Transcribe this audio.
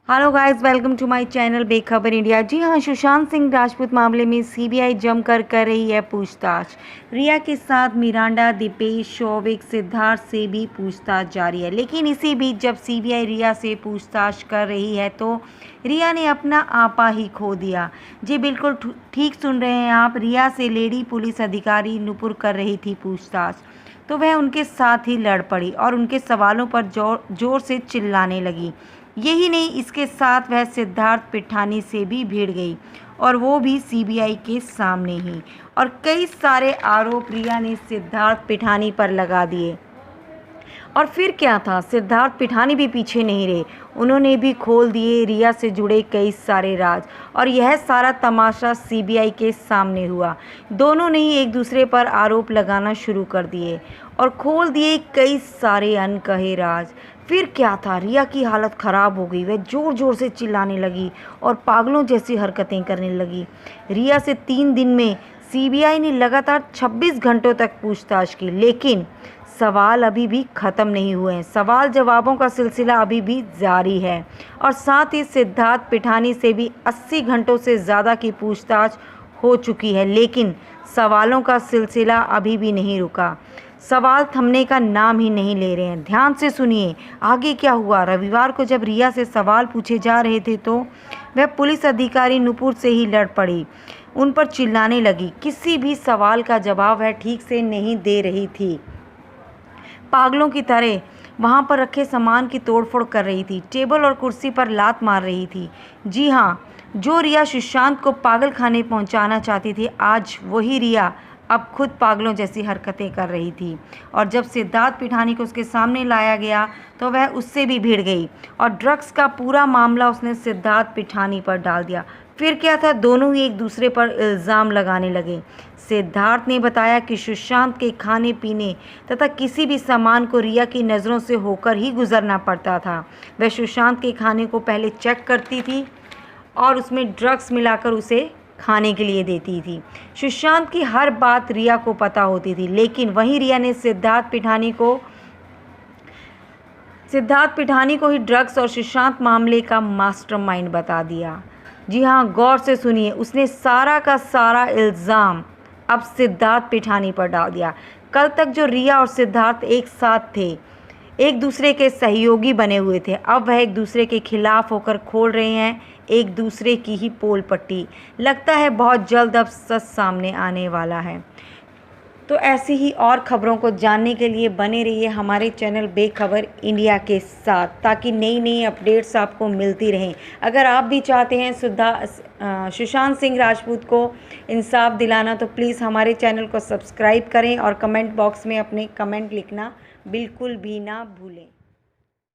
Hello guys, welcome to my channel Bekhabar India. जी हाँ, सुशांत सिंह राजपूत मामले में सीबीआई जमकर कर रही है पूछताछ। रिया के साथ मिरांडा, दीपेश, शौविक, सिद्धार्थ से भी पूछताछ जारी है। लेकिन इसी बीच जब सीबीआई रिया से पूछताछ कर रही है तो रिया ने अपना आपा ही खो दिया। जी बिल्कुल ठीक सुन रहे हैं आप। रिया से लेडी पुलिस अधिकारी नुपुर कर रही थी पूछताछ, तो वह उनके साथ ही लड़ पड़ी और उनके सवालों पर जोर से चिल्लाने लगी। यही नहीं, इसके साथ वह सिद्धार्थ पिठानी से भी भिड़ गई, और वो भी सीबीआई के सामने ही। और कई सारे आरोप रिया ने सिद्धार्थ पिठानी पर लगा दिए। और फिर क्या था, सिद्धार्थ पिठानी भी पीछे नहीं रहे। उन्होंने भी खोल दिए रिया से जुड़े कई सारे राज, और यह सारा तमाशा सीबीआई के सामने हुआ। दोनों ने ही एक दूसरे पर आरोप लगाना शुरू कर दिए और खोल दिए कई सारे अनकहे राज। फिर क्या था, रिया की हालत ख़राब हो गई। वह ज़ोर ज़ोर से चिल्लाने लगी और पागलों जैसी हरकतें करने लगी। रिया से 3 दिन में सीबीआई ने लगातार 26 घंटों तक पूछताछ की, लेकिन सवाल अभी भी ख़त्म नहीं हुए हैं। सवाल जवाबों का सिलसिला अभी भी जारी है। और साथ ही सिद्धार्थ पिठानी से भी 80 घंटों से ज़्यादा की पूछताछ हो चुकी है, लेकिन सवालों का सिलसिला अभी भी नहीं रुका। सवाल थमने का नाम ही नहीं ले रहे हैं। ध्यान से सुनिए आगे क्या हुआ। रविवार को जब रिया से सवाल पूछे जा रहे थे तो वह पुलिस अधिकारी नुपुर से ही लड़ पड़ी। उन पर चिल्लाने लगी। किसी भी सवाल का जवाब वह ठीक से नहीं दे रही थी। पागलों की तरह वहां पर रखे सामान की तोड़फोड़ कर रही थी। टेबल और कुर्सी पर लात मार रही थी। जी हाँ, जो रिया सुशांत को पागल खाने पहुंचाना चाहती थी, आज वही रिया अब खुद पागलों जैसी हरकतें कर रही थी। और जब सिद्धार्थ पिठानी को उसके सामने लाया गया तो वह उससे भी भिड़ गई और ड्रग्स का पूरा मामला उसने सिद्धार्थ पिठानी पर डाल दिया। फिर क्या था, दोनों ही एक दूसरे पर इल्ज़ाम लगाने लगे। सिद्धार्थ ने बताया कि सुशांत के खाने पीने तथा किसी भी सामान को रिया की नज़रों से होकर ही गुजरना पड़ता था। वह सुशांत के खाने को पहले चेक करती थी और उसमें ड्रग्स मिलाकर उसे खाने के लिए देती थी। सुशांत की हर बात रिया को पता होती थी, लेकिन वहीं रिया ने सिद्धार्थ पिठानी को ही ड्रग्स और सुशांत मामले का मास्टरमाइंड बता दिया। जी हाँ, गौर से सुनिए। उसने सारा का सारा इल्ज़ाम अब सिद्धार्थ पिठानी पर डाल दिया। कल तक जो रिया और सिद्धार्थ एक साथ थे, एक दूसरे के सहयोगी बने हुए थे, अब वह एक दूसरे के खिलाफ होकर खोल रहे हैं एक दूसरे की ही पोल पट्टी। लगता है बहुत जल्द अब सच सामने आने वाला है। तो ऐसी ही और ख़बरों को जानने के लिए बने रहिए हमारे चैनल बेखबर इंडिया के साथ, ताकि नई नई अपडेट्स आपको मिलती रहें। अगर आप भी चाहते हैं सुशांत सिंह राजपूत को इंसाफ दिलाना, तो प्लीज़ हमारे चैनल को सब्सक्राइब करें और कमेंट बॉक्स में अपने कमेंट लिखना बिल्कुल भी ना भूलें।